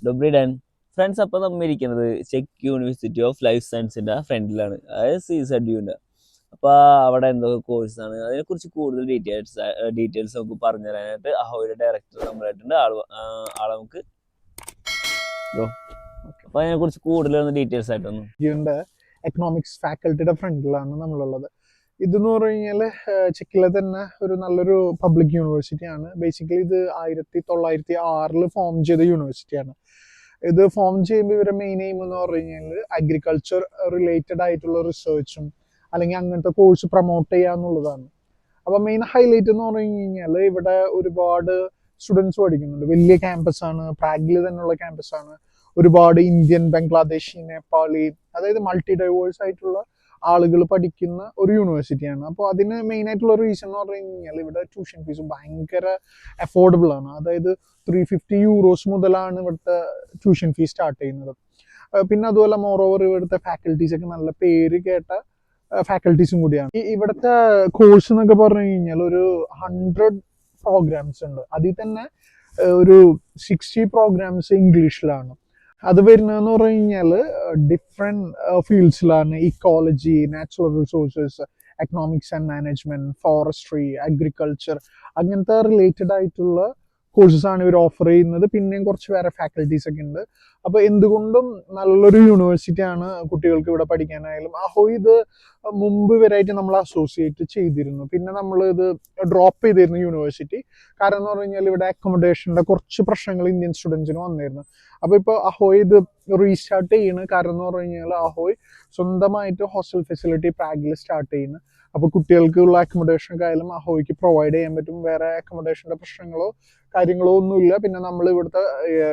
ഡൊബ്രി Dan friends. അപ്പോൾ നമ്മൾ ഇരിക്കുന്നത് ചെക്ക് യൂണിവേഴ്സിറ്റി ഓഫ് ലൈഫ് സയൻസിൻ്റെ ഫ്രണ്ടിലാണ്, അതായത് CZUവിൻ്റെ. അപ്പോൾ അവിടെ എന്തൊക്കെ കോഴ്സാണ് അതിനെക്കുറിച്ച് കൂടുതൽ ഡീറ്റെയിൽസ് നമുക്ക് പറഞ്ഞു തരാനായിട്ട് അഹോയുടെ ഡയറക്ടർ നമ്മളായിട്ടുണ്ട്. ആളെ നമുക്ക് അപ്പോൾ അതിനെക്കുറിച്ച് കൂടുതൽ ഡീറ്റെയിൽസ് ആയിട്ടൊന്നും. എക്കണോമിക്സ് ഫാക്കൽറ്റിയുടെ ഫ്രണ്ടിലാണ് നമ്മളുള്ളത്. ഇതെന്ന് പറഞ്ഞു കഴിഞ്ഞാൽ ചെക്കിലെ തന്നെ ഒരു നല്ലൊരു പബ്ലിക് യൂണിവേഴ്സിറ്റിയാണ്. ബേസിക്കലി ഇത് 1906 ഫോം ചെയ്ത യൂണിവേഴ്സിറ്റിയാണ്. ഇത് ഫോം ചെയ്യുമ്പോൾ ഇവരുടെ മെയിൻ എയിം എന്ന് പറഞ്ഞു കഴിഞ്ഞാൽ അഗ്രികൾച്ചർ റിലേറ്റഡ് ആയിട്ടുള്ള റിസർച്ചും അല്ലെങ്കിൽ അങ്ങനത്തെ കോഴ്സ് പ്രൊമോട്ട് ചെയ്യുക എന്നുള്ളതാണ്. അപ്പോൾ മെയിൻ ഹൈലൈറ്റ് എന്ന് പറഞ്ഞു കഴിഞ്ഞാൽ ഇവിടെ ഒരുപാട് സ്റ്റുഡൻസ് പഠിക്കുന്നുണ്ട്. വലിയ ക്യാമ്പസാണ്, പ്രാഗിൽ തന്നെയുള്ള ക്യാമ്പസാണ്. ഒരുപാട് ഇന്ത്യൻ, ബംഗ്ലാദേശി, നേപ്പാളി, അതായത് മൾട്ടി ഡൈവേഴ്സ് ആയിട്ടുള്ള ആളുകൾ പഠിക്കുന്ന ഒരു യൂണിവേഴ്സിറ്റിയാണ്. അപ്പോൾ അതിന് മെയിൻ ആയിട്ടുള്ള റീസൺ എന്ന് പറഞ്ഞു കഴിഞ്ഞാൽ ഇവിടെ ട്യൂഷൻ ഫീസ് ഭയങ്കര അഫോർഡബിൾ ആണ്. അതായത് 350 euros മുതലാണ് ഇവിടുത്തെ ട്യൂഷൻ ഫീസ് സ്റ്റാർട്ട് ചെയ്യുന്നത്. പിന്നെ അതുപോലെ മോറോവർ ഇവിടുത്തെ ഫാക്കൽറ്റീസ് ഒക്കെ നല്ല പേര് കേട്ട ഫാക്കൽറ്റീസും കൂടിയാണ്. ഇവിടുത്തെ കോഴ്സ് എന്നൊക്കെ പറഞ്ഞു കഴിഞ്ഞാൽ ഒരു 100 പ്രോഗ്രാംസ് ഉണ്ട്. അതിൽ തന്നെ ഒരു 60 പ്രോഗ്രാംസ് ഇംഗ്ലീഷിലാണ്. അത് വരുന്നതെന്ന് പറഞ്ഞു കഴിഞ്ഞാൽ ഡിഫറെൻറ്റ് ഫീൽഡ്സിലാണ്. Ecology, natural resources, economics and management, forestry, agriculture, അങ്ങനത്തെ റിലേറ്റഡ് ആയിട്ടുള്ള കോഴ്സസ് ആണ് ഇവർ ഓഫർ ചെയ്യുന്നത്. പിന്നെയും കുറച്ച് വേറെ ഫാക്കൽറ്റീസ് ഒക്കെ ഉണ്ട്. അപ്പോൾ എന്തുകൊണ്ടും നല്ലൊരു യൂണിവേഴ്സിറ്റിയാണ് കുട്ടികൾക്ക് ഇവിടെ പഠിക്കാനായാലും. അഹോയ് ഇത് മുമ്പ് വരെയായിട്ട് നമ്മൾ അസോസിയേറ്റ് ചെയ്തിരുന്നു. പിന്നെ നമ്മൾ ഇത് ഡ്രോപ്പ് ചെയ്തിരുന്നു യൂണിവേഴ്സിറ്റി. കാരണം എന്ന് പറഞ്ഞു കഴിഞ്ഞാൽ ഇവിടെ അക്കോമഡേഷൻ്റെ കുറച്ച് പ്രശ്നങ്ങൾ ഇന്ത്യൻ സ്റ്റുഡൻസിന് വന്നിരുന്നു. അപ്പോൾ ഇപ്പോൾ അഹോയ് ഇത് റീസ്റ്റാർട്ട് ചെയ്യുന്നത് കാരണം എന്ന് പറഞ്ഞു കഴിഞ്ഞാൽ അഹോയ് സ്വന്തമായിട്ട് ഹോസ്റ്റൽ ഫെസിലിറ്റി പ്രാഗിൽ സ്റ്റാർട്ട് ചെയ്യുന്നു. അപ്പോൾ കുട്ടികൾക്കുള്ള അക്കോമഡേഷനൊക്കെ ആയാലും അഹോയ്ക്ക് പ്രൊവൈഡ് ചെയ്യാൻ പറ്റും. വേറെ അക്കോമഡേഷൻ്റെ പ്രശ്നങ്ങളോ കാര്യങ്ങളോ ഒന്നുമില്ല. പിന്നെ നമ്മൾ ഇവിടുത്തെ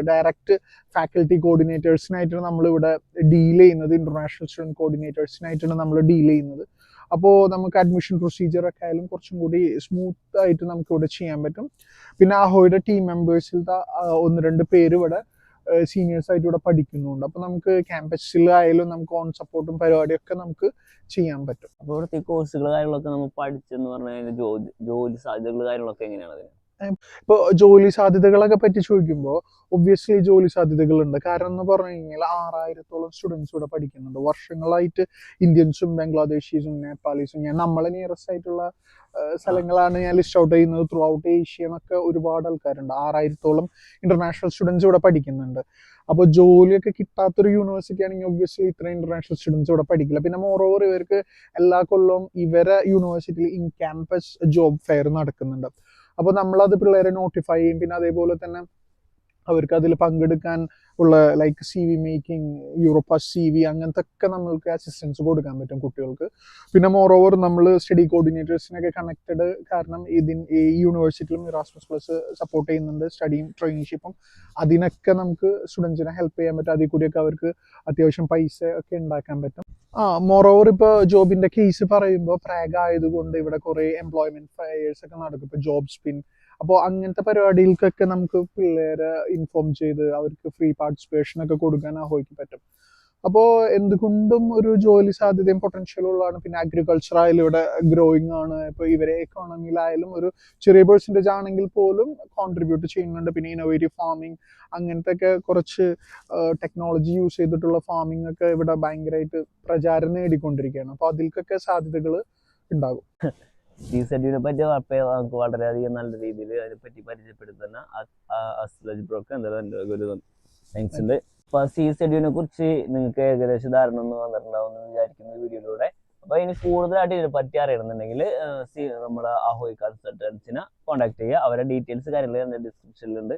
ഡയറക്റ്റ് ഫാക്കൽറ്റി കോർഡിനേറ്റേഴ്സിനായിട്ടാണ് നമ്മളിവിടെ ഡീൽ ചെയ്യുന്നത്. ഇന്റർനാഷണൽ സ്റ്റുഡൻറ് കോർഡിനേറ്റേഴ്സിനായിട്ടാണ് നമ്മൾ ഡീൽ ചെയ്യുന്നത്. അപ്പോൾ നമുക്ക് അഡ്മിഷൻ പ്രൊസീജിയർ ഒക്കെ ആയാലും കുറച്ചും കൂടി സ്മൂത്ത് ആയിട്ട് നമുക്ക് ഇവിടെ ചെയ്യാൻ പറ്റും. പിന്നെ അഹോയുടെ ടീം മെമ്പേഴ്സിലത്തെ 1-2 പേര് ഇവിടെ സീനിയേഴ്സ് ആയിട്ട് ഇവിടെ പഠിക്കുന്നുണ്ട്. അപ്പോൾ നമുക്ക് ക്യാമ്പസിലായാലും നമുക്ക് ഓൺ സപ്പോർട്ടും പരിപാടിയൊക്കെ നമുക്ക് ചെയ്യാൻ പറ്റും. അപ്പോൾ ഇവിടുത്തെ കോഴ്സുകൾ കാര്യങ്ങളൊക്കെ നമ്മൾ പഠിച്ചെന്ന് പറഞ്ഞാൽ ജോലി സാധ്യതകൾ കാര്യങ്ങളൊക്കെ എങ്ങനെയാണ്? ഇപ്പോൾ ജോലി സാധ്യതകളൊക്കെ പറ്റി ചോദിക്കുമ്പോൾ ഒബ്വിയസ്ലി ജോലി സാധ്യതകളുണ്ട്. കാരണം എന്ന് പറഞ്ഞു കഴിഞ്ഞാൽ 6000-ഓളം സ്റ്റുഡൻസ് ഇവിടെ പഠിക്കുന്നുണ്ട്. വർഷങ്ങളായിട്ട് ഇന്ത്യൻസും ബംഗ്ലാദേശീസും നേപ്പാളീസും, നമ്മളെ നിയറസ്റ്റ് ആയിട്ടുള്ള സ്ഥലങ്ങളാണ് ഞാൻ ലിസ്റ്റ് ഔട്ട് ചെയ്യുന്നത്. ത്രൂ ഔട്ട് ഏഷ്യ എന്നൊക്കെ ഒരുപാട് ആൾക്കാരുണ്ട്. 6000-ഓളം ഇന്റർനാഷണൽ സ്റ്റുഡൻസ് ഇവിടെ പഠിക്കുന്നുണ്ട്. അപ്പോൾ ജോലിയൊക്കെ കിട്ടാത്തൊരു യൂണിവേഴ്സിറ്റി ആണെങ്കിൽ ഒബ്വിയസ്ലി ഇത്രയും ഇന്റർനാഷണൽ സ്റ്റുഡൻസ് ഇവിടെ പഠിക്കില്ല. പിന്നെ മോറോവർ ഇവർക്ക് എല്ലാ കൊല്ലവും ഇവരെ യൂണിവേഴ്സിറ്റിയിൽ ഇൻ ക്യാമ്പസ് ജോബ് ഫെയർ നടക്കുന്നുണ്ട്. അപ്പോൾ നമ്മളത് പിള്ളേരെ നോട്ടിഫൈ ചെയ്യും. പിന്നെ അതേപോലെ തന്നെ അവർക്ക് അതിൽ പങ്കെടുക്കാൻ ഉള്ള like CV making, Europass CV, അങ്ങനത്തെ ഒക്കെ നമ്മൾക്ക് അസിസ്റ്റൻസ് കൊടുക്കാൻ പറ്റും കുട്ടികൾക്ക്. പിന്നെ മോറോവർ നമ്മൾ സ്റ്റഡി കോർഡിനേറ്റേഴ്സിനൊക്കെ കണക്റ്റഡ്. കാരണം ഈ യൂണിവേഴ്സിറ്റിയിലും ഇറാസ്മസ്+ സപ്പോർട്ട് ചെയ്യുന്നുണ്ട് സ്റ്റഡിയും ട്രെയിനിഷിപ്പും. അതിനൊക്കെ നമുക്ക് സ്റ്റുഡൻസിനെ ഹെൽപ്പ് ചെയ്യാൻ പറ്റും. അതിൽ കൂടിയൊക്കെ അവർക്ക് അത്യാവശ്യം പൈസ ഒക്കെ ഉണ്ടാക്കാൻ പറ്റും. മോറോവർ ഇപ്പോൾ ജോബിന്റെ കേസ് പറയുമ്പോൾ പ്രാഗ് ആയതുകൊണ്ട് ഇവിടെ കുറേ എംപ്ലോയ്മെന്റ് ഫെയർസ് ഒക്കെ നടക്കും. ഇപ്പോൾ ജോബ് സ്പിൻ, അപ്പോൾ അങ്ങനത്തെ പരിപാടികൾക്കൊക്കെ നമുക്ക് പിള്ളേരെ ഇൻഫോം ചെയ്ത് അവർക്ക് ഫ്രീ പാർട്ടിസിപ്പേഷൻ ഒക്കെ കൊടുക്കാൻ അഹോയ്ക്ക് പറ്റും. അപ്പോൾ എന്തുകൊണ്ടും ഒരു ജോലി സാധ്യതയും പൊട്ടൻഷ്യലും ഉള്ളതാണ്. പിന്നെ അഗ്രികൾച്ചർ ആയാലും ഇവിടെ ഗ്രോയിങ് ആണ്. ഇപ്പോൾ ഇവരെ എക്കോണമിയിലായാലും ഒരു ചെറിയ പെർസെൻറ്റേജ് ആണെങ്കിൽ പോലും കോൺട്രിബ്യൂട്ട് ചെയ്യുന്നുണ്ട്. പിന്നെ ഇന്നോവേറ്റീവ് ഫാമിംഗ്, അങ്ങനത്തെ ഒക്കെ കുറച്ച് ടെക്നോളജി യൂസ് ചെയ്തിട്ടുള്ള ഫാമിംഗ് ഒക്കെ ഇവിടെ ഭയങ്കരമായിട്ട് പ്രചാരം നേടിക്കൊണ്ടിരിക്കുകയാണ്. അപ്പോൾ അതിൽക്കൊക്കെ സാധ്യതകൾ ഉണ്ടാകും. CZUവിനെ പറ്റി നമുക്ക് വളരെയധികം നല്ല രീതിയിൽ അതിനെപ്പറ്റി പരിചയപ്പെടുത്തുന്ന അസ്ലജ് ബ്രോക്ക് എന്തായാലും ഒരു താങ്ക്സ് ഉണ്ട്. അപ്പോൾ CZUവിനെ കുറിച്ച് നിങ്ങൾക്ക് ഏകദേശം ധാരണ ഒന്ന് വന്നിട്ടുണ്ടാവുമെന്ന് വിചാരിക്കുന്ന വീഡിയോയിലൂടെ. അപ്പോൾ ഇനി കൂടുതലായിട്ട് ഇതിനെ പറ്റി അറിയണമെന്നുണ്ടെങ്കിൽ നമ്മുടെ അഹോയ് കൺസൾട്ടൻസിനെ കോൺടാക്ട് ചെയ്യുക. അവരുടെ ഡീറ്റെയിൽസ് കാര്യങ്ങൾ ഡിസ്ക്രിപ്ഷനിലുണ്ട്.